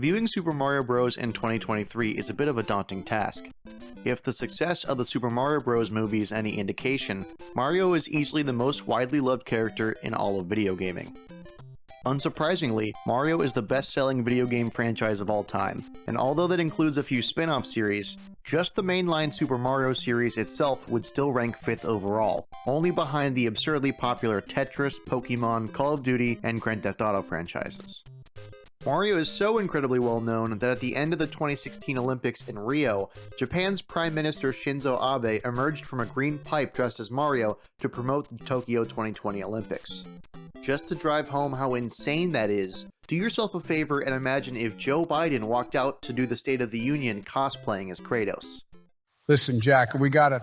Reviewing Super Mario Bros. In 2023 is a bit of a daunting task. If the success of the Super Mario Bros. Movie is any indication, Mario is easily the most widely loved character in all of video gaming. Unsurprisingly, Mario is the best-selling video game franchise of all time, and although that includes a few spin-off series, just the mainline Super Mario series itself would still rank 5th overall, only behind the absurdly popular Tetris, Pokemon, Call of Duty, and Grand Theft Auto franchises. Mario is so incredibly well known that at the end of the 2016 Olympics in Rio, Japan's Prime Minister Shinzo Abe emerged from a green pipe dressed as Mario to promote the Tokyo 2020 Olympics. Just to drive home how insane that is, do yourself a favor and imagine if Joe Biden walked out to do the State of the Union cosplaying as Kratos. Listen, Jack, we gotta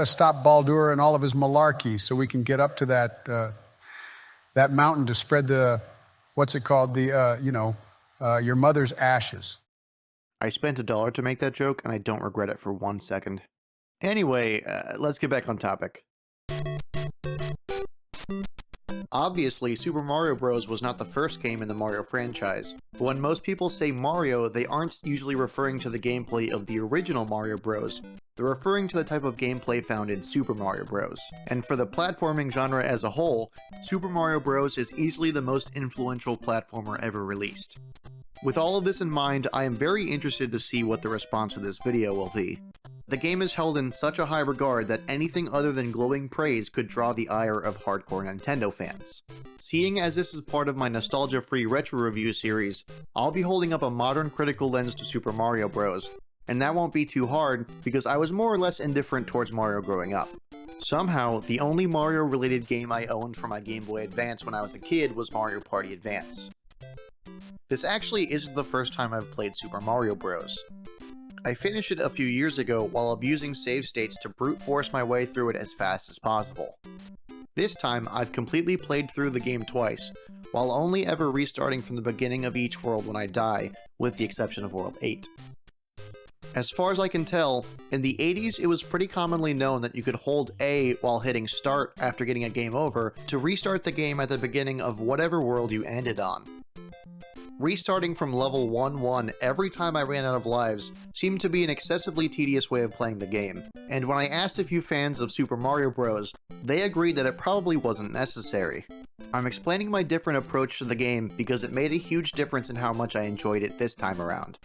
stop Baldur and all of his malarkey so we can get up to that mountain to spread the, what's it called, your mother's ashes. I spent $1 to make that joke, and I don't regret it for 1 second. Anyway, let's get back on topic. Obviously, Super Mario Bros. Was not the first game in the Mario franchise, but when most people say Mario, they aren't usually referring to the gameplay of the original Mario Bros. They're referring to the type of gameplay found in Super Mario Bros. And for the platforming genre as a whole, Super Mario Bros. Is easily the most influential platformer ever released. With all of this in mind, I am very interested to see what the response to this video will be. The game is held in such a high regard that anything other than glowing praise could draw the ire of hardcore Nintendo fans. Seeing as this is part of my nostalgia-free retro review series, I'll be holding up a modern critical lens to Super Mario Bros., and that won't be too hard because I was more or less indifferent towards Mario growing up. Somehow, the only Mario-related game I owned for my Game Boy Advance when I was a kid was Mario Party Advance. This actually isn't the first time I've played Super Mario Bros. I finished it a few years ago while abusing save states to brute force my way through it as fast as possible. This time, I've completely played through the game twice, while only ever restarting from the beginning of each world when I die, with the exception of World 8. As far as I can tell, in the 80s it was pretty commonly known that you could hold A while hitting start after getting a game over to restart the game at the beginning of whatever world you ended on. Restarting from level 1-1 every time I ran out of lives seemed to be an excessively tedious way of playing the game, and when I asked a few fans of Super Mario Bros., they agreed that it probably wasn't necessary. I'm explaining my different approach to the game because it made a huge difference in how much I enjoyed it this time around.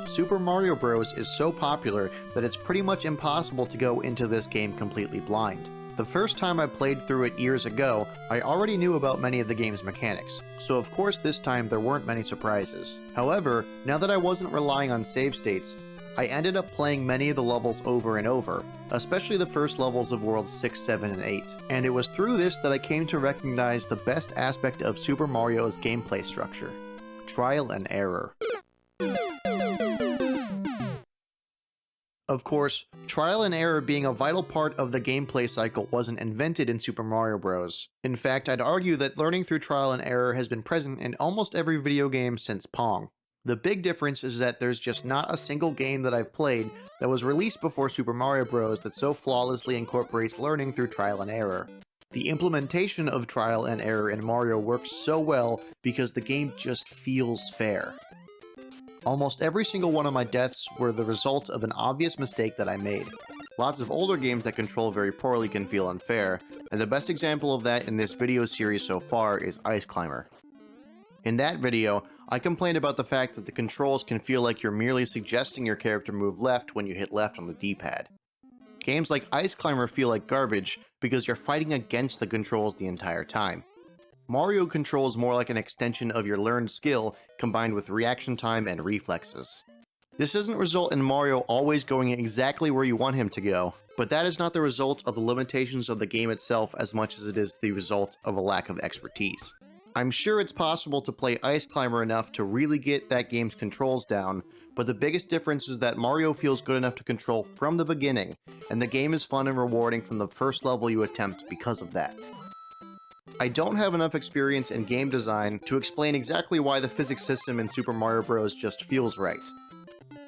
Super Mario Bros. Is so popular that it's pretty much impossible to go into this game completely blind. The first time I played through it years ago, I already knew about many of the game's mechanics, so of course this time there weren't many surprises. However, now that I wasn't relying on save states, I ended up playing many of the levels over and over, especially the first levels of Worlds 6, 7, and 8, and it was through this that I came to recognize the best aspect of Super Mario's gameplay structure: trial and error. Of course, trial and error being a vital part of the gameplay cycle wasn't invented in Super Mario Bros. In fact, I'd argue that learning through trial and error has been present in almost every video game since Pong. The big difference is that there's just not a single game that I've played that was released before Super Mario Bros. That so flawlessly incorporates learning through trial and error. The implementation of trial and error in Mario works so well because the game just feels fair. Almost every single one of my deaths were the result of an obvious mistake that I made. Lots of older games that control very poorly can feel unfair, and the best example of that in this video series so far is Ice Climber. In that video, I complained about the fact that the controls can feel like you're merely suggesting your character move left when you hit left on the D-pad. Games like Ice Climber feel like garbage because you're fighting against the controls the entire time. Mario controls more like an extension of your learned skill combined with reaction time and reflexes. This doesn't result in Mario always going exactly where you want him to go, but that is not the result of the limitations of the game itself as much as it is the result of a lack of expertise. I'm sure it's possible to play Ice Climber enough to really get that game's controls down, but the biggest difference is that Mario feels good enough to control from the beginning, and the game is fun and rewarding from the first level you attempt because of that. I don't have enough experience in game design to explain exactly why the physics system in Super Mario Bros. Just feels right.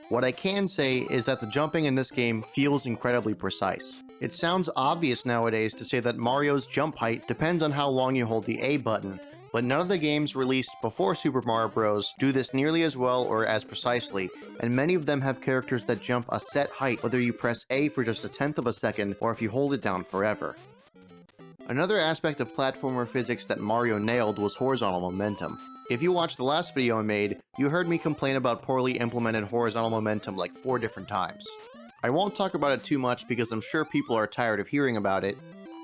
What I can say is that the jumping in this game feels incredibly precise. It sounds obvious nowadays to say that Mario's jump height depends on how long you hold the A button, but none of the games released before Super Mario Bros. Do this nearly as well or as precisely, and many of them have characters that jump a set height whether you press A for just a tenth of a second or if you hold it down forever. Another aspect of platformer physics that Mario nailed was horizontal momentum. If you watched the last video I made, you heard me complain about poorly implemented horizontal momentum like 4 different times. I won't talk about it too much because I'm sure people are tired of hearing about it,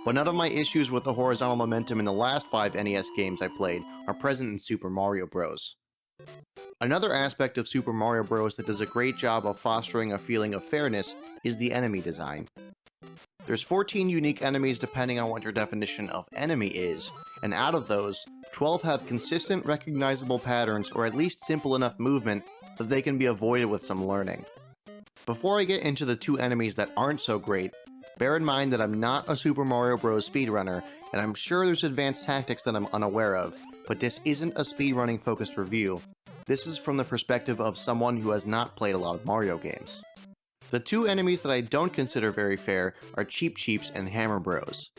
but none of my issues with the horizontal momentum in the last 5 NES games I played are present in Super Mario Bros. Another aspect of Super Mario Bros. That does a great job of fostering a feeling of fairness is the enemy design. There's 14 unique enemies depending on what your definition of enemy is, and out of those, 12 have consistent recognizable patterns or at least simple enough movement that they can be avoided with some learning. Before I get into the 2 enemies that aren't so great, bear in mind that I'm not a Super Mario Bros. Speedrunner, and I'm sure there's advanced tactics that I'm unaware of, but this isn't a speedrunning focused review. This is from the perspective of someone who has not played a lot of Mario games. The 2 enemies that I don't consider very fair are Cheep Cheeps and Hammer Bros.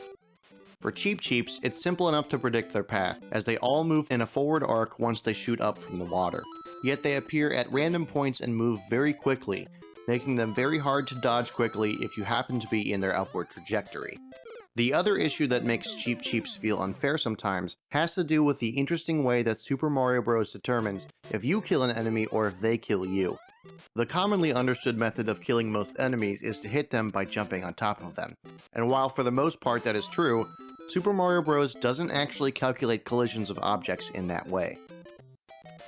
For Cheep Cheeps, it's simple enough to predict their path, as they all move in a forward arc once they shoot up from the water. Yet they appear at random points and move very quickly, making them very hard to dodge quickly if you happen to be in their upward trajectory. The other issue that makes Cheep Cheeps feel unfair sometimes has to do with the interesting way that Super Mario Bros. Determines if you kill an enemy or if they kill you. The commonly understood method of killing most enemies is to hit them by jumping on top of them, and while for the most part that is true, Super Mario Bros. Doesn't actually calculate collisions of objects in that way.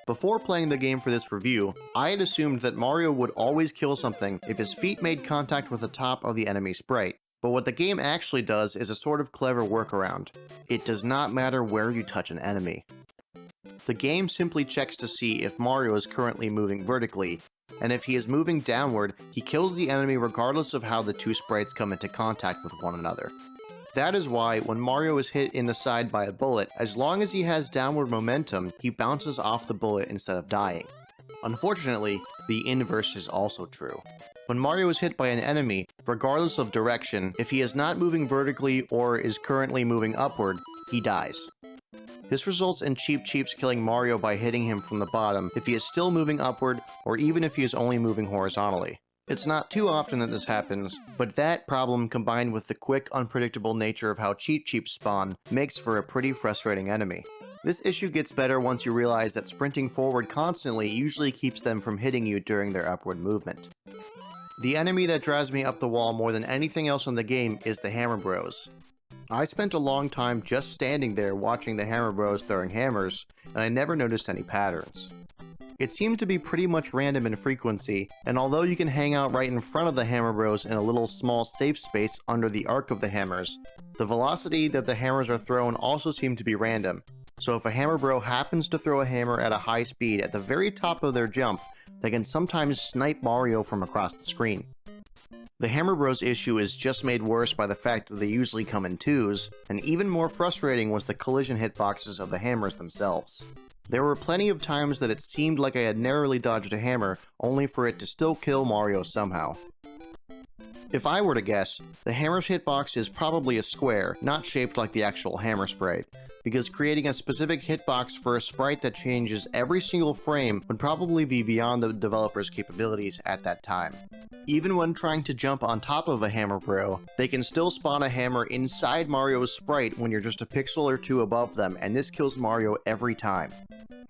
Before playing the game for this review, I had assumed that Mario would always kill something if his feet made contact with the top of the enemy sprite, but what the game actually does is a sort of clever workaround. It does not matter where you touch an enemy. The game simply checks to see if Mario is currently moving vertically, and if he is moving downward, he kills the enemy regardless of how the 2 sprites come into contact with one another. That is why, when Mario is hit in the side by a bullet, as long as he has downward momentum, he bounces off the bullet instead of dying. Unfortunately, the inverse is also true. When Mario is hit by an enemy, regardless of direction, if he is not moving vertically or is currently moving upward, he dies. This results in Cheep Cheeps killing Mario by hitting him from the bottom if he is still moving upward or even if he is only moving horizontally. It's not too often that this happens, but that problem combined with the quick, unpredictable nature of how Cheep Cheeps spawn makes for a pretty frustrating enemy. This issue gets better once you realize that sprinting forward constantly usually keeps them from hitting you during their upward movement. The enemy that drives me up the wall more than anything else in the game is the Hammer Bros. I spent a long time just standing there watching the Hammer Bros throwing hammers, and I never noticed any patterns. It seemed to be pretty much random in frequency, and although you can hang out right in front of the Hammer Bros in a little small safe space under the arc of the hammers, the velocity that the hammers are thrown also seemed to be random. So if a Hammer Bro happens to throw a hammer at a high speed at the very top of their jump, they can sometimes snipe Mario from across the screen. The Hammer Bros issue is just made worse by the fact that they usually come in 2s, and even more frustrating was the collision hitboxes of the hammers themselves. There were plenty of times that it seemed like I had narrowly dodged a hammer, only for it to still kill Mario somehow. If I were to guess, the hammer's hitbox is probably a square, not shaped like the actual hammer sprite, because creating a specific hitbox for a sprite that changes every single frame would probably be beyond the developer's capabilities at that time. Even when trying to jump on top of a Hammer Bro, they can still spawn a hammer inside Mario's sprite when you're just a pixel or 2 above them, and this kills Mario every time.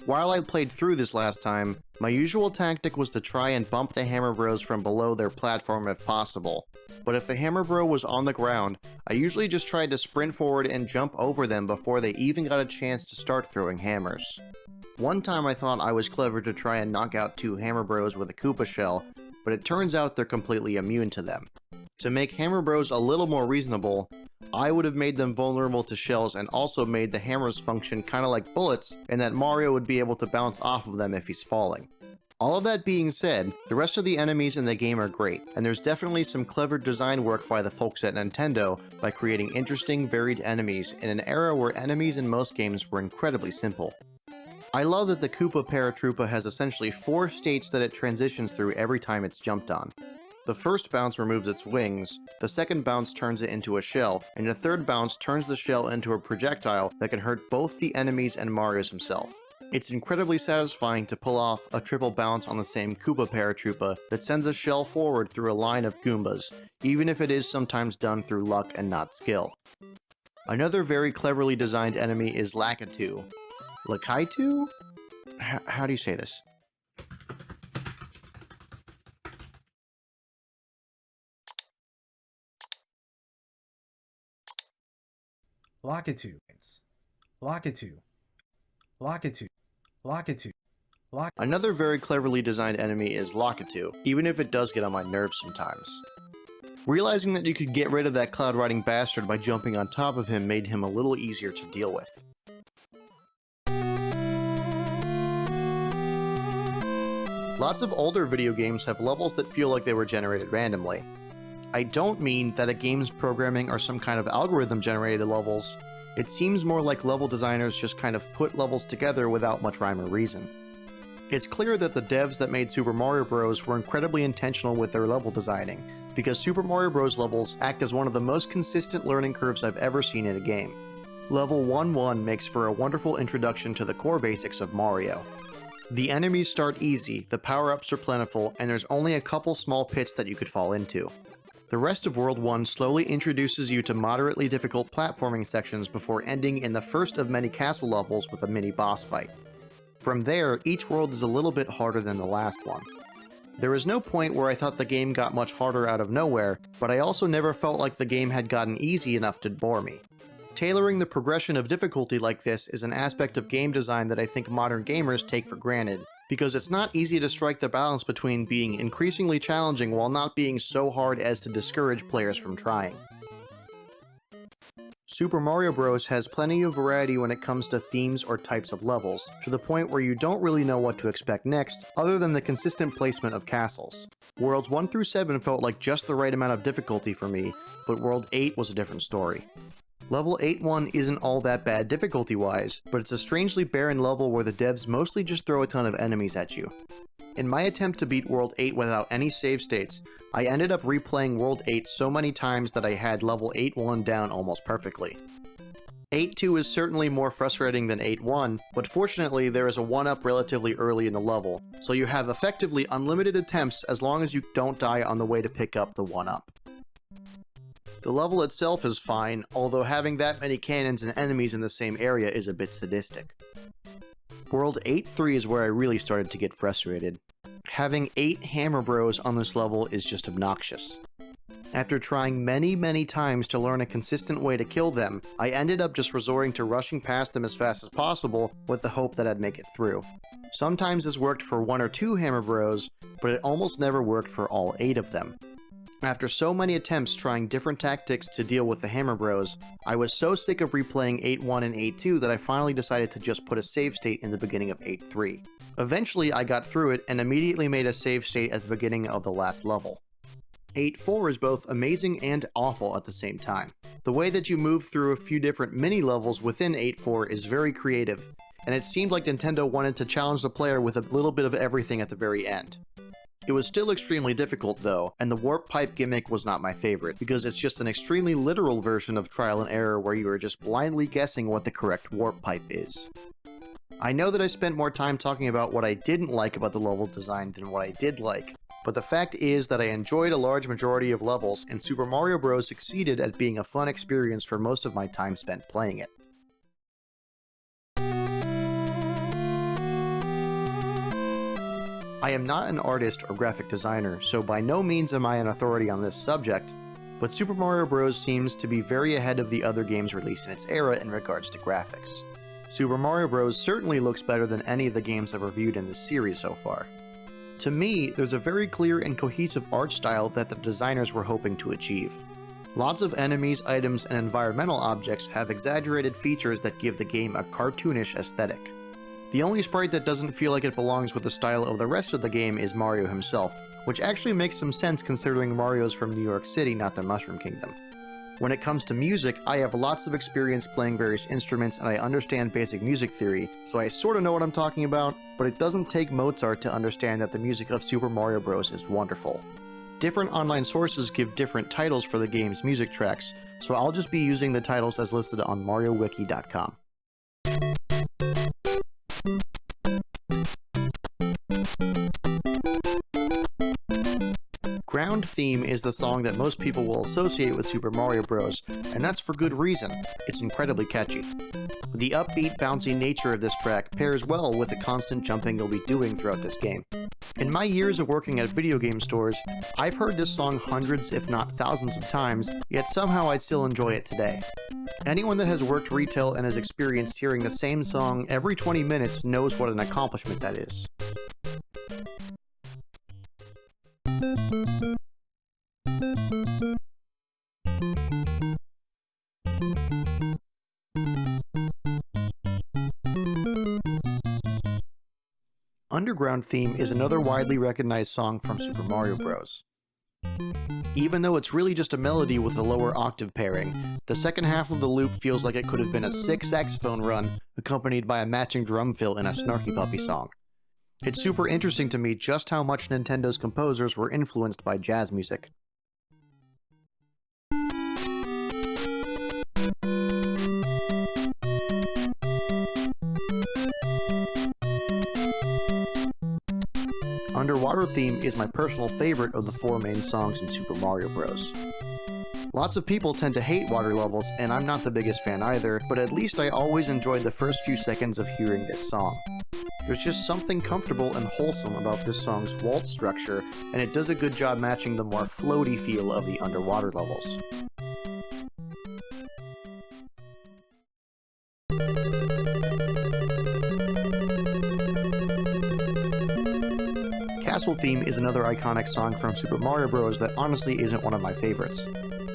While I played through this last time, my usual tactic was to try and bump the Hammer Bros from below their platform if possible, but if the Hammer Bro was on the ground, I usually just tried to sprint forward and jump over them before they even got a chance to start throwing hammers. One time I thought I was clever to try and knock out 2 Hammer Bros with a Koopa shell, but it turns out they're completely immune to them. To make Hammer Bros a little more reasonable, I would have made them vulnerable to shells and also made the hammers function kinda like bullets, and that Mario would be able to bounce off of them if he's falling. All of that being said, the rest of the enemies in the game are great, and there's definitely some clever design work by the folks at Nintendo by creating interesting, varied enemies in an era where enemies in most games were incredibly simple. I love that the Koopa Paratroopa has essentially 4 states that it transitions through every time it's jumped on. The first bounce removes its wings, the second bounce turns it into a shell, and the third bounce turns the shell into a projectile that can hurt both the enemies and Marios himself. It's incredibly satisfying to pull off a triple bounce on the same Koopa Paratroopa that sends a shell forward through a line of Goombas, even if it is sometimes done through luck and not skill. Another very cleverly designed enemy is Lakitu. Lakitu? How do you say this? Lakitu. Lakitu. Lakitu. Lakitu. Another very cleverly designed enemy is Lakitu, even if it does get on my nerves sometimes. Realizing that you could get rid of that cloud riding bastard by jumping on top of him made him a little easier to deal with. Lots of older video games have levels that feel like they were generated randomly. I don't mean that a game's programming or some kind of algorithm generated the levels. It seems more like level designers just kind of put levels together without much rhyme or reason. It's clear that the devs that made Super Mario Bros. Were incredibly intentional with their level designing, because Super Mario Bros. Levels act as one of the most consistent learning curves I've ever seen in a game. Level 1-1 makes for a wonderful introduction to the core basics of Mario. The enemies start easy, the power-ups are plentiful, and there's only a couple small pits that you could fall into. The rest of World 1 slowly introduces you to moderately difficult platforming sections before ending in the first of many castle levels with a mini boss fight. From there, each world is a little bit harder than the last one. There is no point where I thought the game got much harder out of nowhere, but I also never felt like the game had gotten easy enough to bore me. Tailoring the progression of difficulty like this is an aspect of game design that I think modern gamers take for granted, because it's not easy to strike the balance between being increasingly challenging while not being so hard as to discourage players from trying. Super Mario Bros. Has plenty of variety when it comes to themes or types of levels, to the point where you don't really know what to expect next, other than the consistent placement of castles. Worlds 1 through 7 felt like just the right amount of difficulty for me, but World 8 was a different story. Level 8-1 isn't all that bad difficulty-wise, but it's a strangely barren level where the devs mostly just throw a ton of enemies at you. In my attempt to beat World 8 without any save states, I ended up replaying World 8 so many times that I had level 8-1 down almost perfectly. 8-2 is certainly more frustrating than 8-1, but fortunately there is a 1-up relatively early in the level, so you have effectively unlimited attempts as long as you don't die on the way to pick up the 1-up. The level itself is fine, although having that many cannons and enemies in the same area is a bit sadistic. World 8-3 is where I really started to get frustrated. Having 8 Hammer Bros on this level is just obnoxious. After trying many times to learn a consistent way to kill them, I ended up just resorting to rushing past them as fast as possible with the hope that I'd make it through. Sometimes this worked for 1 or 2 Hammer Bros, but it almost never worked for all 8 of them. After so many attempts trying different tactics to deal with the Hammer Bros, I was so sick of replaying 8-1 and 8-2 that I finally decided to just put a save state in the beginning of 8-3. Eventually I got through it and immediately made a save state at the beginning of the last level. 8-4 is both amazing and awful at the same time. The way that you move through a few different mini-levels within 8-4 is very creative, and it seemed like Nintendo wanted to challenge the player with a little bit of everything at the very end. It was still extremely difficult though, and the warp pipe gimmick was not my favorite, because it's just an extremely literal version of trial and error where you are just blindly guessing what the correct warp pipe is. I know that I spent more time talking about what I didn't like about the level design than what I did like, but the fact is that I enjoyed a large majority of levels, and Super Mario Bros. Succeeded at being a fun experience for most of my time spent playing it. I am not an artist or graphic designer, so by no means am I an authority on this subject, but Super Mario Bros. Seems to be very ahead of the other games released in its era in regards to graphics. Super Mario Bros. Certainly looks better than any of the games I've reviewed in this series so far. To me, there's a very clear and cohesive art style that the designers were hoping to achieve. Lots of enemies, items, and environmental objects have exaggerated features that give the game a cartoonish aesthetic. The only sprite that doesn't feel like it belongs with the style of the rest of the game is Mario himself, which actually makes some sense considering Mario's from New York City, not the Mushroom Kingdom. When it comes to music, I have lots of experience playing various instruments and I understand basic music theory, so I sorta know what I'm talking about, but it doesn't take Mozart to understand that the music of Super Mario Bros. Is wonderful. Different online sources give different titles for the game's music tracks, so I'll just be using the titles as listed on MarioWiki.com. Ground Theme is the song that most people will associate with Super Mario Bros., and that's for good reason. It's incredibly catchy. The upbeat, bouncy nature of this track pairs well with the constant jumping you'll be doing throughout this game. In my years of working at video game stores, I've heard this song hundreds if not thousands of times, yet somehow I still enjoy it today. Anyone that has worked retail and has experienced hearing the same song every 20 minutes knows what an accomplishment that is. Underground Theme is another widely recognized song from Super Mario Bros. Even though it's really just a melody with a lower octave pairing, the second half of the loop feels like it could have been a sick saxophone run accompanied by a matching drum fill in a Snarky Puppy song. It's super interesting to me just how much Nintendo's composers were influenced by jazz music. Underwater Theme is my personal favorite of the four main songs in Super Mario Bros. Lots of people tend to hate water levels, and I'm not the biggest fan either, but at least I always enjoyed the first few seconds of hearing this song. There's just something comfortable and wholesome about this song's waltz structure, and it does a good job matching the more floaty feel of the underwater levels. Castle Theme is another iconic song from Super Mario Bros. That honestly isn't one of my favorites.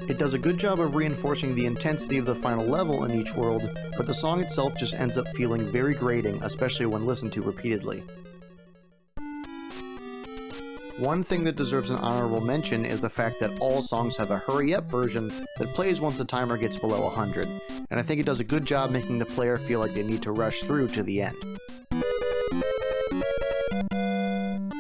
It does a good job of reinforcing the intensity of the final level in each world, but the song itself just ends up feeling very grating, especially when listened to repeatedly. One thing that deserves an honorable mention is the fact that all songs have a hurry-up version that plays once the timer gets below 100, and I think it does a good job making the player feel like they need to rush through to the end.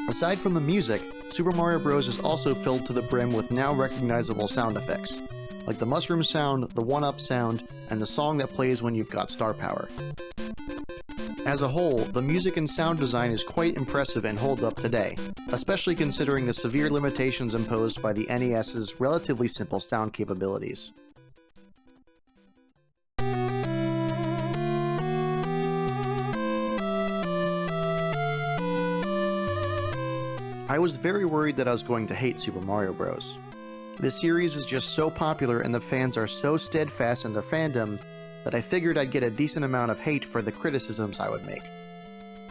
Aside from the music, Super Mario Bros. Is also filled to the brim with now recognizable sound effects, like the mushroom sound, the one-up sound, and the song that plays when you've got star power. As a whole, the music and sound design is quite impressive and holds up today, especially considering the severe limitations imposed by the NES's relatively simple sound capabilities. I was very worried that I was going to hate Super Mario Bros. This series is just so popular and the fans are so steadfast in their fandom that I figured I'd get a decent amount of hate for the criticisms I would make.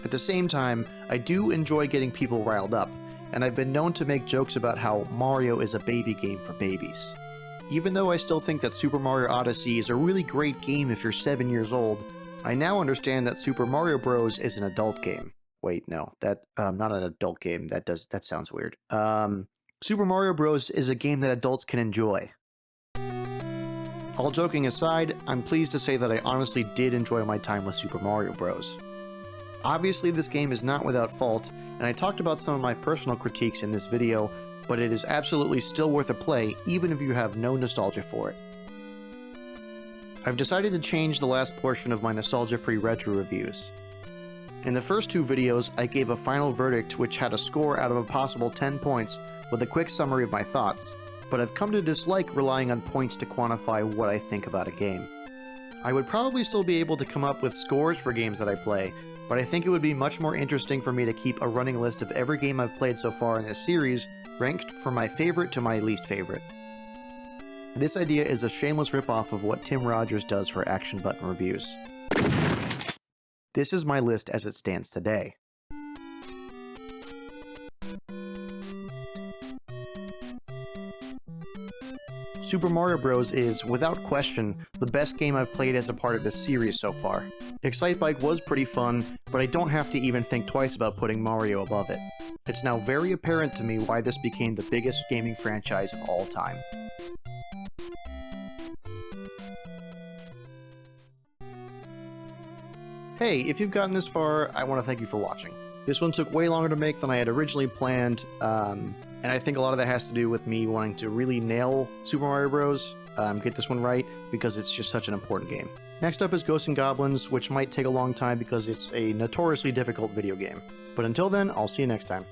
At the same time, I do enjoy getting people riled up, and I've been known to make jokes about how Mario is a baby game for babies. Even though I still think that Super Mario Odyssey is a really great game if you're 7 years old, I now understand that Super Mario Bros. Is an adult game. Wait, no, not an adult game. That sounds weird. Super Mario Bros. Is a game that adults can enjoy. All joking aside, I'm pleased to say that I honestly did enjoy my time with Super Mario Bros. Obviously, this game is not without fault, and I talked about some of my personal critiques in this video, but it is absolutely still worth a play, even if you have no nostalgia for it. I've decided to change the last portion of my nostalgia-free retro reviews. In the first two videos, I gave a final verdict which had a score out of a possible 10 points with a quick summary of my thoughts, but I've come to dislike relying on points to quantify what I think about a game. I would probably still be able to come up with scores for games that I play, but I think it would be much more interesting for me to keep a running list of every game I've played so far in this series, ranked from my favorite to my least favorite. This idea is a shameless ripoff of what Tim Rogers does for Action Button Reviews. This is my list as it stands today. Super Mario Bros. Is, without question, the best game I've played as a part of this series so far. Excitebike was pretty fun, but I don't have to even think twice about putting Mario above it. It's now very apparent to me why this became the biggest gaming franchise of all time. Hey, if you've gotten this far, I want to thank you for watching. This one took way longer to make than I had originally planned, and And I think a lot of that has to do with me wanting to really nail Super Mario Bros. Get this one right, because it's just such an important game. Next up is Ghosts and Goblins, which might take a long time because it's a notoriously difficult video game. But until then, I'll see you next time.